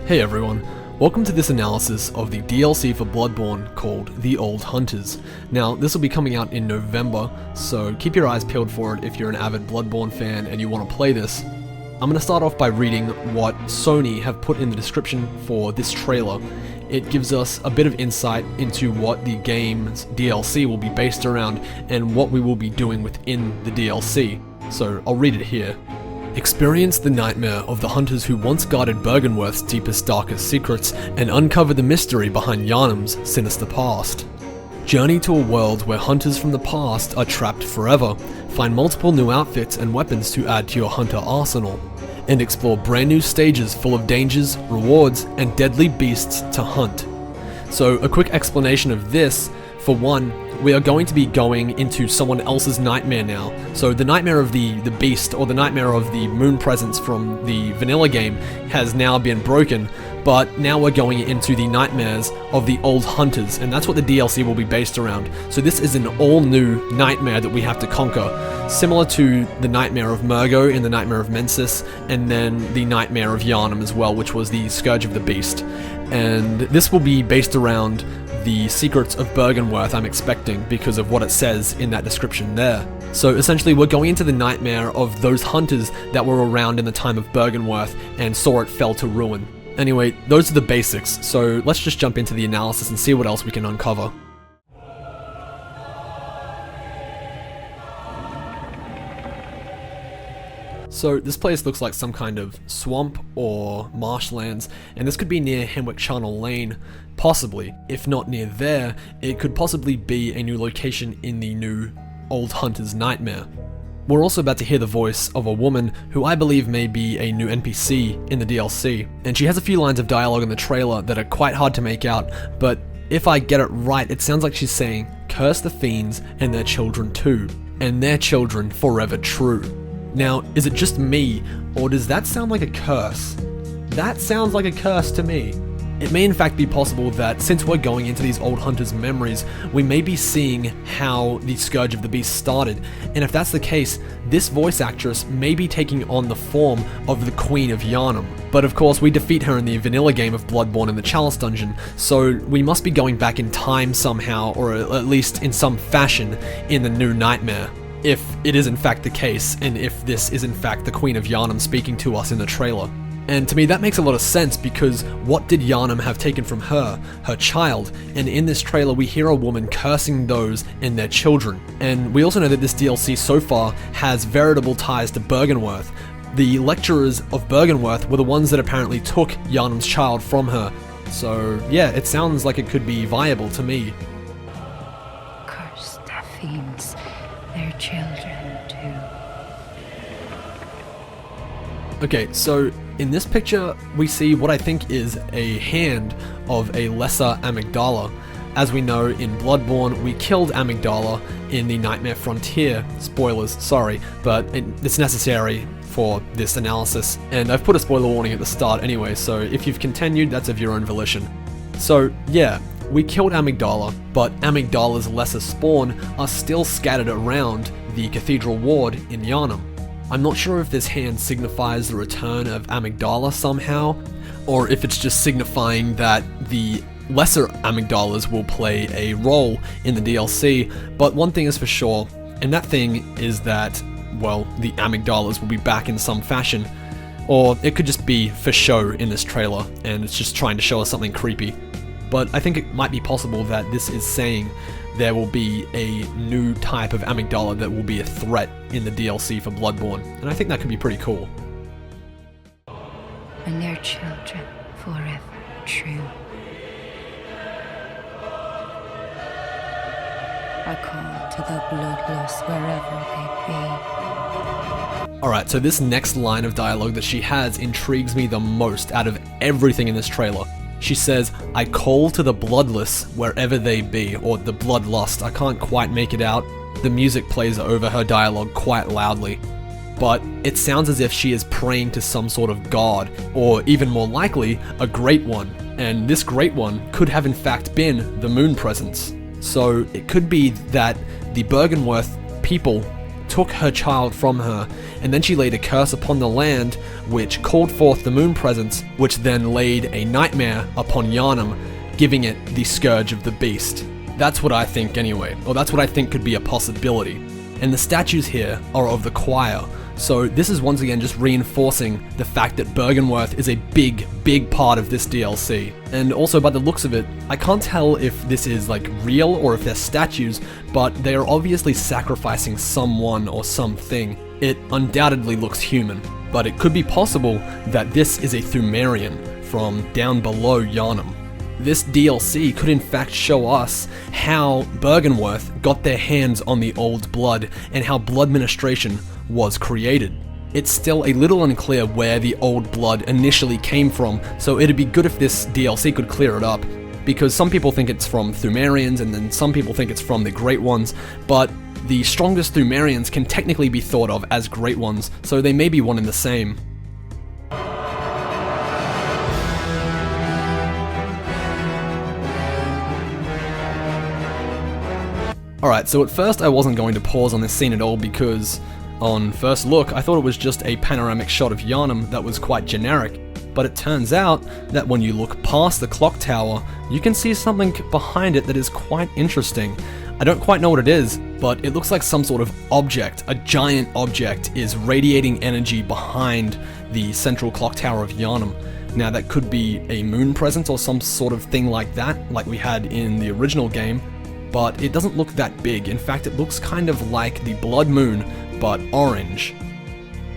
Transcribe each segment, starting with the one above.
Hey everyone, welcome to this analysis of the DLC for Bloodborne called The Old Hunters. Now, this will be coming out in November, so keep your eyes peeled for it if you're an avid Bloodborne fan and you want to play this. I'm going to start off by reading what Sony have put in the description for this trailer. It gives us a bit of insight into what the game's DLC will be based around and what we will be doing within the DLC. So I'll read it here. Experience the nightmare of the hunters who once guarded Byrgenwerth's deepest, darkest secrets and uncover the mystery behind Yharnam's sinister past. Journey to a world where hunters from the past are trapped forever, find multiple new outfits and weapons to add to your hunter arsenal, and explore brand new stages full of dangers, rewards, and deadly beasts to hunt. So a quick explanation of this. For one, we are going to be going into someone else's nightmare now. So the nightmare of the beast, or the nightmare of the moon presence from the vanilla game, has now been broken, but now we're going into the nightmares of the old hunters, and that's what the DLC will be based around. So this is an all-new nightmare that we have to conquer, similar to the nightmare of Murgo in the Nightmare of Mensis, and then the nightmare of Yharnam as well, which was the Scourge of the Beast. And this will be based around the secrets of Byrgenwerth, I'm expecting, because of what it says in that description there. So essentially we're going into the nightmare of those hunters that were around in the time of Byrgenwerth and saw it fell to ruin. Anyway, those are the basics, so let's just jump into the analysis and see what else we can uncover. So this place looks like some kind of swamp or marshlands, and this could be near Henwick Charnel Lane, possibly. If not near there, it could possibly be a new location in the new Old Hunter's Nightmare. We're also about to hear the voice of a woman who I believe may be a new NPC in the DLC, and she has a few lines of dialogue in the trailer that are quite hard to make out, but if I get it right, it sounds like she's saying, "Curse the fiends and their children too, and their children forever true." Now, is it just me, or does that sound like a curse? That sounds like a curse to me. It may in fact be possible that since we're going into these old hunters' memories, we may be seeing how the Scourge of the Beast started, and if that's the case, this voice actress may be taking on the form of the Queen of Yharnam. But of course, we defeat her in the vanilla game of Bloodborne in the Chalice Dungeon, so we must be going back in time somehow, or at least in some fashion, in the new nightmare. If it is in fact the case, and if this is in fact the Queen of Yharnam speaking to us in the trailer. And to me that makes a lot of sense, because what did Yharnam have taken from her? Her child. And in this trailer we hear a woman cursing those and their children. And we also know that this DLC so far has veritable ties to Byrgenwerth. The lecturers of Byrgenwerth were the ones that apparently took Yharnam's child from her. So yeah, it sounds like it could be viable to me. Curse the fiends. Their children too. Okay, so in this picture we see what I think is a hand of a lesser amygdala. As we know, in Bloodborne we killed amygdala in the Nightmare Frontier. Spoilers, sorry, but it's necessary for this analysis, and I've put a spoiler warning at the start anyway, so if you've continued, that's of your own volition. So yeah, we killed amygdala, but amygdala's lesser spawn are still scattered around the cathedral ward in Yharnam. I'm not sure if this hand signifies the return of amygdala somehow, or if it's just signifying that the lesser amygdalas will play a role in the DLC, but one thing is for sure, and that thing is that, well, the amygdalas will be back in some fashion, or it could just be for show in this trailer, and it's just trying to show us something creepy. But I think it might be possible that this is saying there will be a new type of amygdala that will be a threat in the DLC for Bloodborne, and I think that could be pretty cool. And their children forever true. I call to the bloodlust wherever they be. Alright, so this next line of dialogue that she has intrigues me the most out of everything in this trailer. She says, "I call to the bloodless wherever they be," or the bloodlust, I can't quite make it out. The music plays over her dialogue quite loudly. But it sounds as if she is praying to some sort of god, or even more likely, a great one. And this great one could have in fact been the moon presence. So it could be that the Byrgenwerth people took her child from her, and then she laid a curse upon the land, which called forth the moon presence, which then laid a nightmare upon Yharnam, giving it the Scourge of the Beast. That's what I think anyway, or that's what I think could be a possibility. And the statues here are of the choir, so this is once again just reinforcing the fact that Byrgenwerth is a big part of this DLC. And also by the looks of it, I can't tell if this is like real or if they're statues, but they are obviously sacrificing someone or something. It undoubtedly looks human, but it could be possible that this is a Pthumerian from down below Yharnam. This DLC could in fact show us how Byrgenwerth got their hands on the old blood and how blood ministration was created. It's still a little unclear where the old blood initially came from, so it'd be good if this DLC could clear it up, because some people think it's from Pthumerians and then some people think it's from the Great Ones, but the strongest Pthumerians can technically be thought of as Great Ones, so they may be one and the same. Alright, so at first I wasn't going to pause on this scene at all because, on first look, I thought it was just a panoramic shot of Yharnam that was quite generic, but it turns out that when you look past the clock tower, you can see something behind it that is quite interesting. I don't quite know what it is, but it looks like some sort of object, a giant object, is radiating energy behind the central clock tower of Yharnam. Now that could be a moon presence or some sort of thing like that, like we had in the original game, but it doesn't look that big. In fact, it looks kind of like the Blood Moon, but orange.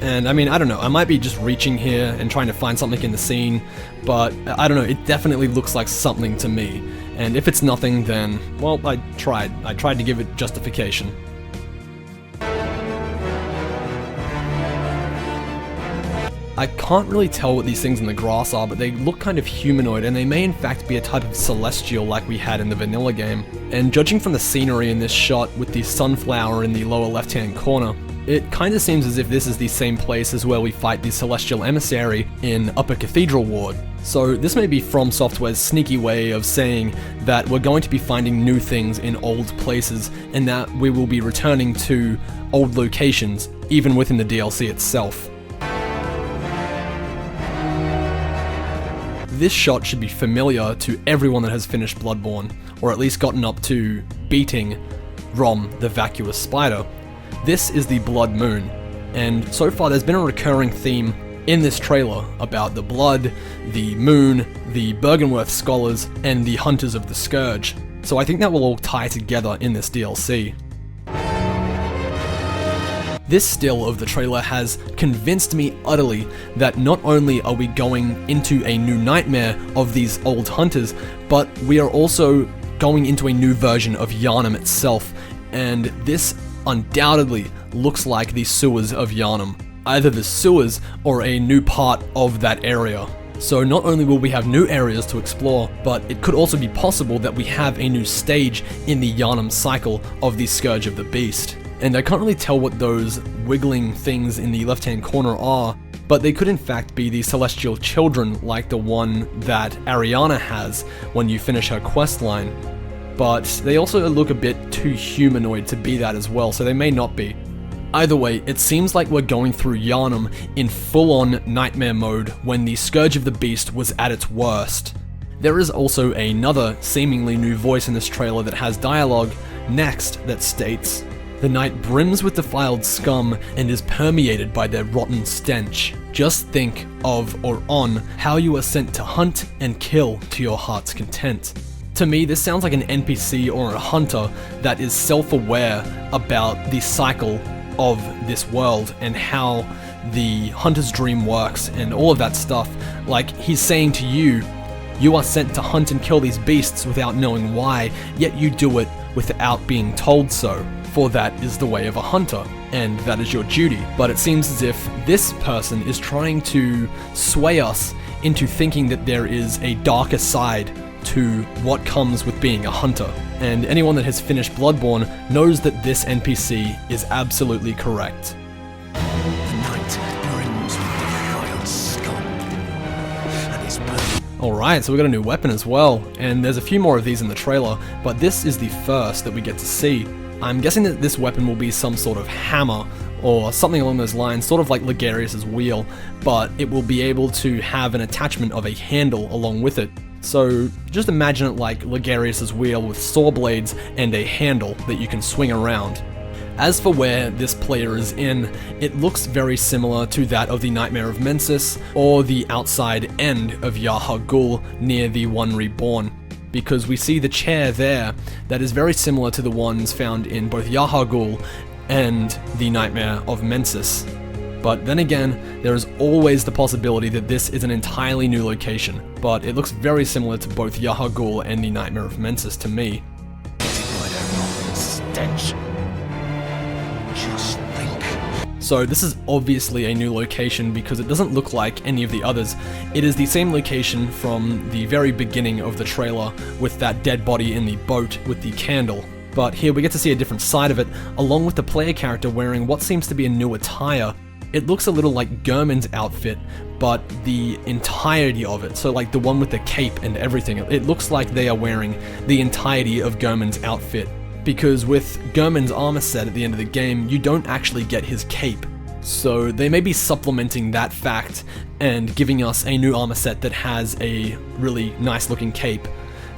And I mean, I don't know, I might be just reaching here and trying to find something in the scene, but I don't know, it definitely looks like something to me. And if it's nothing, then, well, I tried to give it justification. I can't really tell what these things in the grass are, but they look kind of humanoid, and they may in fact be a type of celestial like we had in the vanilla game. And judging from the scenery in this shot with the sunflower in the lower left hand corner, it kind of seems as if this is the same place as where we fight the celestial emissary in Upper Cathedral Ward. So this may be From Software's sneaky way of saying that we're going to be finding new things in old places, and that we will be returning to old locations, even within the DLC itself. This shot should be familiar to everyone that has finished Bloodborne, or at least gotten up to beating Rom the Vacuous Spider. This is the Blood Moon, and so far there's been a recurring theme in this trailer about the blood, the moon, the Byrgenwerth scholars, and the Hunters of the Scourge, so I think that will all tie together in this DLC. This still of the trailer has convinced me utterly that not only are we going into a new nightmare of these old hunters, but we are also going into a new version of Yharnam itself, and this undoubtedly looks like the sewers of Yharnam. Either the sewers or a new part of that area. So not only will we have new areas to explore, but it could also be possible that we have a new stage in the Yharnam cycle of the Scourge of the Beast. And I can't really tell what those wiggling things in the left-hand corner are, but they could in fact be the celestial children like the one that Ariana has when you finish her questline. But they also look a bit too humanoid to be that as well, so they may not be. Either way, it seems like we're going through Yharnam in full-on nightmare mode when the Scourge of the Beast was at its worst. There is also another seemingly new voice in this trailer that has dialogue next that states, "The night brims with defiled scum and is permeated by their rotten stench. Just think of or on how you are sent to hunt and kill to your heart's content." To me, this sounds like an NPC or a hunter that is self-aware about the cycle of this world and how the hunter's dream works and all of that stuff. Like, he's saying to you, you are sent to hunt and kill these beasts without knowing why, yet you do it without being told so. For that is the way of a hunter, and that is your duty. But it seems as if this person is trying to sway us into thinking that there is a darker side to what comes with being a hunter. And anyone that has finished Bloodborne knows that this NPC is absolutely correct. The night brims with defiled scum and is burning. Alright, so we got a new weapon as well, and there's a few more of these in the trailer, but this is the first that we get to see. I'm guessing that this weapon will be some sort of hammer or something along those lines, sort of like Ligarius's wheel, but it will be able to have an attachment of a handle along with it. So just imagine it like Ligarius's wheel with saw blades and a handle that you can swing around. As for where this player is in, it looks very similar to that of the Nightmare of Mensis or the outside end of Yahar'gul near the One Reborn, because we see the chair there that is very similar to the ones found in both Yahar'gul and the Nightmare of Mensis. But then again, there is always the possibility that this is an entirely new location, but it looks very similar to both Yahar'gul and the Nightmare of Mensis to me. Stench. Just think. So this is obviously a new location because it doesn't look like any of the others. It is the same location from the very beginning of the trailer with that dead body in the boat with the candle. But here we get to see a different side of it, along with the player character wearing what seems to be a new attire. It looks a little like Gehrman's outfit, but the entirety of it, so like the one with the cape and everything, it looks like they are wearing the entirety of Gehrman's outfit. Because with Gehrman's armor set at the end of the game, you don't actually get his cape. So they may be supplementing that fact and giving us a new armor set that has a really nice looking cape.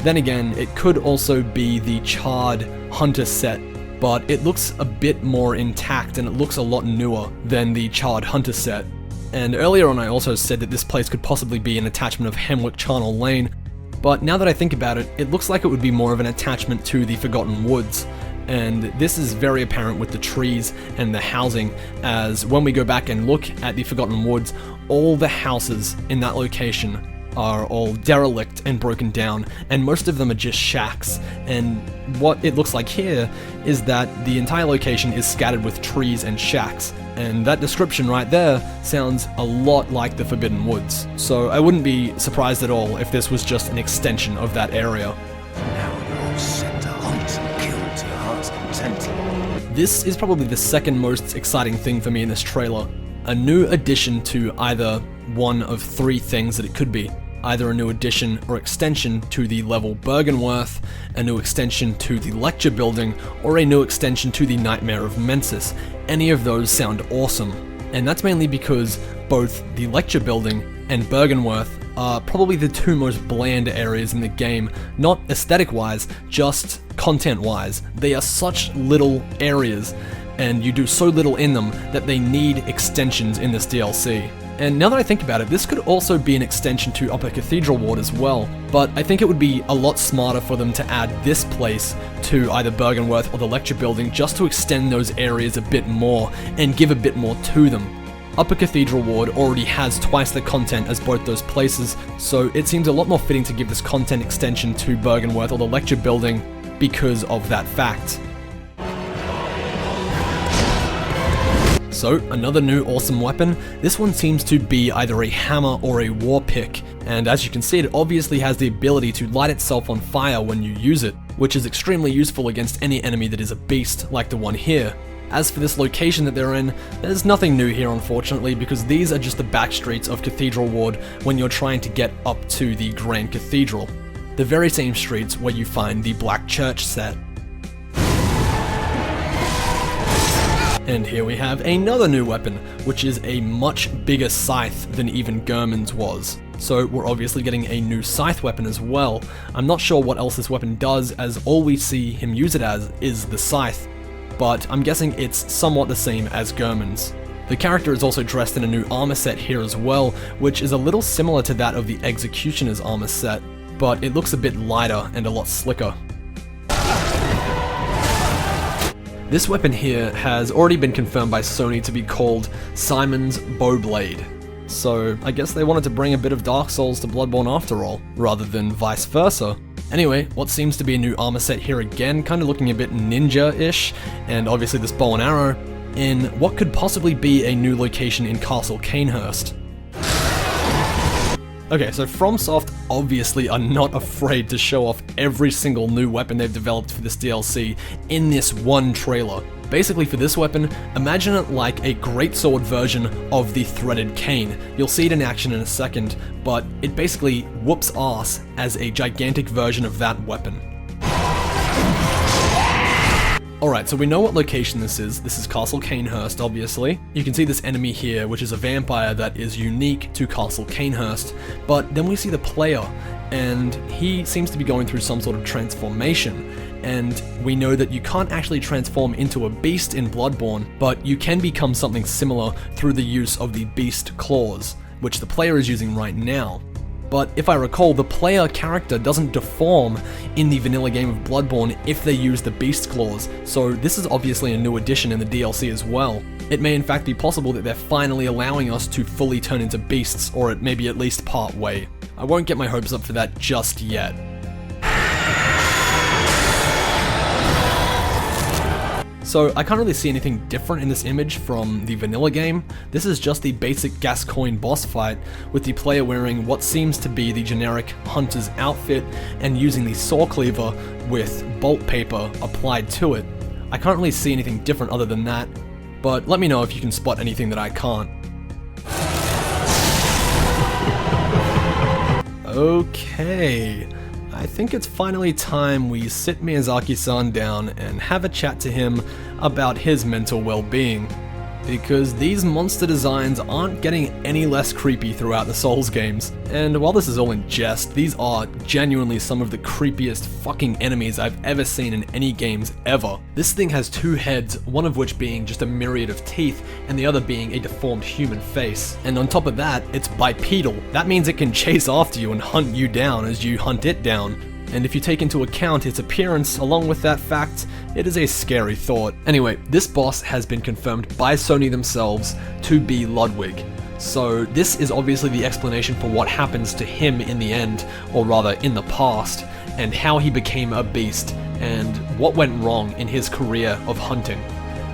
Then again, it could also be the charred hunter set, but it looks a bit more intact and it looks a lot newer than the charred hunter set. And earlier on I also said that this place could possibly be an attachment of Hemwick Charnel Lane, but now that I think about it, it looks like it would be more of an attachment to the Forgotten Woods. And this is very apparent with the trees and the housing, as when we go back and look at the Forgotten Woods, all the houses in that location are all derelict and broken down, and most of them are just shacks. And what it looks like here is that the entire location is scattered with trees and shacks, and that description right there sounds a lot like the Forbidden Woods. So I wouldn't be surprised at all if this was just an extension of that area. Now you're all set to hunt and kill to your heart's content. This is probably the second most exciting thing for me in this trailer. A new addition to either one of three things that it could be. Either a new addition or extension to the level Byrgenwerth, a new extension to the lecture building, or a new extension to the Nightmare of Mensis. Any of those sound awesome. And that's mainly because both the lecture building and Byrgenwerth are probably the two most bland areas in the game, not aesthetic-wise, just content-wise. They are such little areas, and you do so little in them that they need extensions in this DLC. And now that I think about it, this could also be an extension to Upper Cathedral Ward as well, but I think it would be a lot smarter for them to add this place to either Byrgenwerth or the lecture building just to extend those areas a bit more and give a bit more to them. Upper Cathedral Ward already has twice the content as both those places, so it seems a lot more fitting to give this content extension to Byrgenwerth or the lecture building because of that fact. So, another new awesome weapon. This one seems to be either a hammer or a war pick, and as you can see, it obviously has the ability to light itself on fire when you use it, which is extremely useful against any enemy that is a beast, like the one here. As for this location that they're in, there's nothing new here unfortunately, because these are just the back streets of Cathedral Ward when you're trying to get up to the Grand Cathedral. The very same streets where you find the Black Church set. And here we have another new weapon, which is a much bigger scythe than even Gehrman's was. So we're obviously getting a new scythe weapon as well. I'm not sure what else this weapon does, as all we see him use it as is the scythe, but I'm guessing it's somewhat the same as Gehrman's. The character is also dressed in a new armor set here as well, which is a little similar to that of the Executioner's armor set, but it looks a bit lighter and a lot slicker. This weapon here has already been confirmed by Sony to be called Simon's Bowblade. So I guess they wanted to bring a bit of Dark Souls to Bloodborne after all, rather than vice versa. Anyway, what seems to be a new armor set here again, kind of looking a bit ninja-ish, and obviously this bow and arrow, in what could possibly be a new location in Castle Cainhurst. Okay, so FromSoft obviously are not afraid to show off every single new weapon they've developed for this DLC in this one trailer. Basically for this weapon, imagine it like a greatsword version of the threaded cane. You'll see it in action in a second, but it basically whoops ass as a gigantic version of that weapon. Alright, so we know what location this is. This is Castle Cainhurst, obviously. You can see this enemy here, which is a vampire that is unique to Castle Cainhurst. But then we see the player, and he seems to be going through some sort of transformation. And we know that you can't actually transform into a beast in Bloodborne, but you can become something similar through the use of the beast claws, which the player is using right now. But if I recall, the player character doesn't deform in the vanilla game of Bloodborne if they use the beast claws, so this is obviously a new addition in the DLC as well. It may in fact be possible that they're finally allowing us to fully turn into beasts, or it may be at least part way. I won't get my hopes up for that just yet. So I can't really see anything different in this image from the vanilla game. This is just the basic Gascoigne boss fight, with the player wearing what seems to be the generic hunter's outfit and using the saw cleaver with bolt paper applied to it. I can't really see anything different other than that, but let me know if you can spot anything that I can't. Okay. I think it's finally time we sit Miyazaki-san down and have a chat to him about his mental well-being, because these monster designs aren't getting any less creepy throughout the Souls games. And while this is all in jest, these are genuinely some of the creepiest fucking enemies I've ever seen in any games ever. This thing has two heads, one of which being just a myriad of teeth, and the other being a deformed human face. And on top of that, it's bipedal. That means it can chase after you and hunt you down as you hunt it down. And if you take into account its appearance along with that fact, it is a scary thought. Anyway, this boss has been confirmed by Sony themselves to be Ludwig. So this is obviously the explanation for what happens to him in the end, or rather in the past, and how he became a beast, and what went wrong in his career of hunting.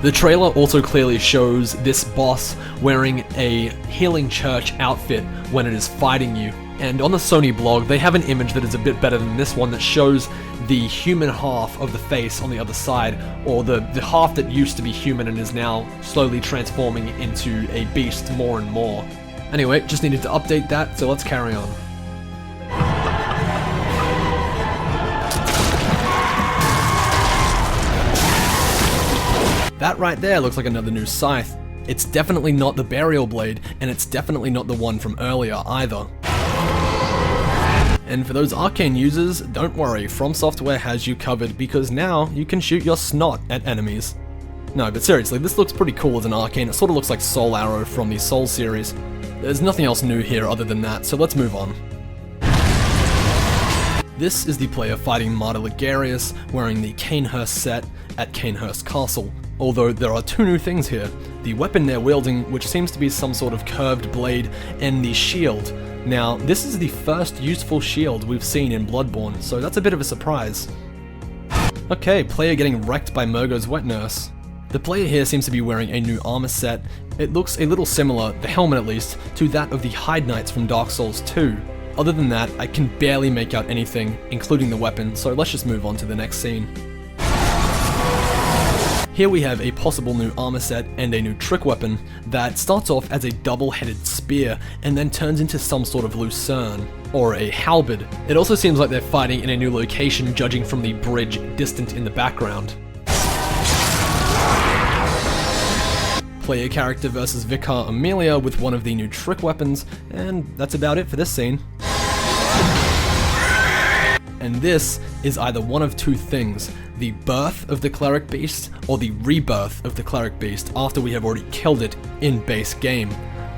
The trailer also clearly shows this boss wearing a healing church outfit when it is fighting you. And on the Sony blog, they have an image that is a bit better than this one that shows the human half of the face on the other side, or the half that used to be human and is now slowly transforming into a beast more and more. Anyway, just needed to update that, so let's carry on. That right there looks like another new scythe. It's definitely not the burial blade, and it's definitely not the one from earlier either. And for those arcane users, don't worry, From Software has you covered, because now you can shoot your snot at enemies. No, but seriously, this looks pretty cool as an arcane. It sort of looks like Soul Arrow from the Soul series. There's nothing else new here other than that, so let's move on. This is the player fighting Martyr Ligarius, wearing the Cainhurst set at Cainhurst Castle. Although there are two new things here. The weapon they're wielding, which seems to be some sort of curved blade, and the shield. Now, this is the first useful shield we've seen in Bloodborne, so that's a bit of a surprise. Okay, player getting wrecked by Murgo's wet nurse. The player here seems to be wearing a new armor set. It looks a little similar, the helmet at least, to that of the Hide Knights from Dark Souls 2. Other than that, I can barely make out anything, including the weapon, so let's just move on to the next scene. Here we have a possible new armor set and a new trick weapon that starts off as a double-headed spear and then turns into some sort of lucerne, or a halberd. It also seems like they're fighting in a new location, judging from the bridge distant in the background. Player character versus Vicar Amelia with one of the new trick weapons, and that's about it for this scene. And this is either one of two things: the birth of the Cleric Beast, or the rebirth of the Cleric Beast after we have already killed it in base game.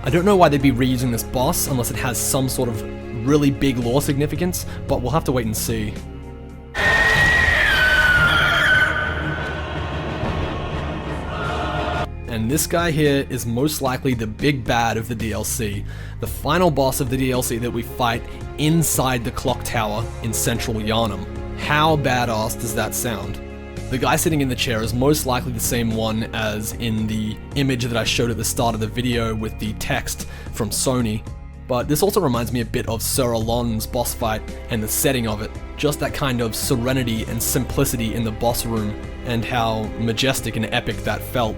I don't know why they'd be reusing this boss unless it has some sort of really big lore significance, but we'll have to wait and see. And this guy here is most likely the big bad of the DLC, the final boss of the DLC that we fight inside the clock tower in central Yharnam. How badass does that sound? The guy sitting in the chair is most likely the same one as in the image that I showed at the start of the video with the text from Sony. But this also reminds me a bit of Sir Alon's boss fight and the setting of it. Just that kind of serenity and simplicity in the boss room, and how majestic and epic that felt.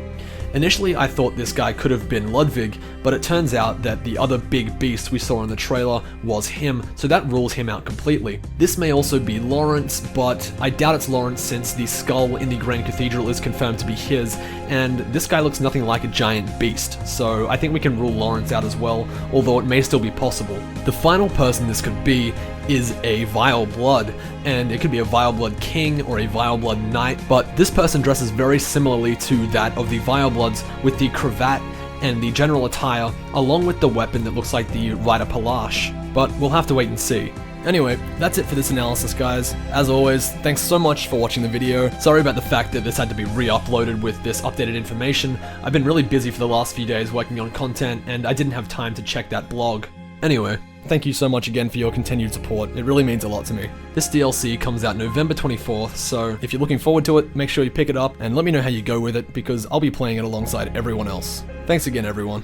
Initially I thought this guy could have been Ludwig, but it turns out that the other big beast we saw in the trailer was him, so that rules him out completely. This may also be Lawrence, but I doubt it's Lawrence since the skull in the Grand Cathedral is confirmed to be his, and this guy looks nothing like a giant beast, so I think we can rule Lawrence out as well, although it may still be possible. The final person this could be is a Vile Blood, and it could be a Vile Blood King or a Vile Blood Knight, but this person dresses very similarly to that of the Vile Bloods with the cravat and the general attire, along with the weapon that looks like the Rider Palache, but we'll have to wait and see. Anyway, that's it for this analysis, guys. As always, thanks so much for watching the video. Sorry about the fact that this had to be re-uploaded with this updated information. I've been really busy for the last few days working on content, and I didn't have time to check that blog. Anyway, thank you so much again for your continued support. It really means a lot to me. This DLC comes out November 24th, so if you're looking forward to it, make sure you pick it up and let me know how you go with it, because I'll be playing it alongside everyone else. Thanks again, everyone.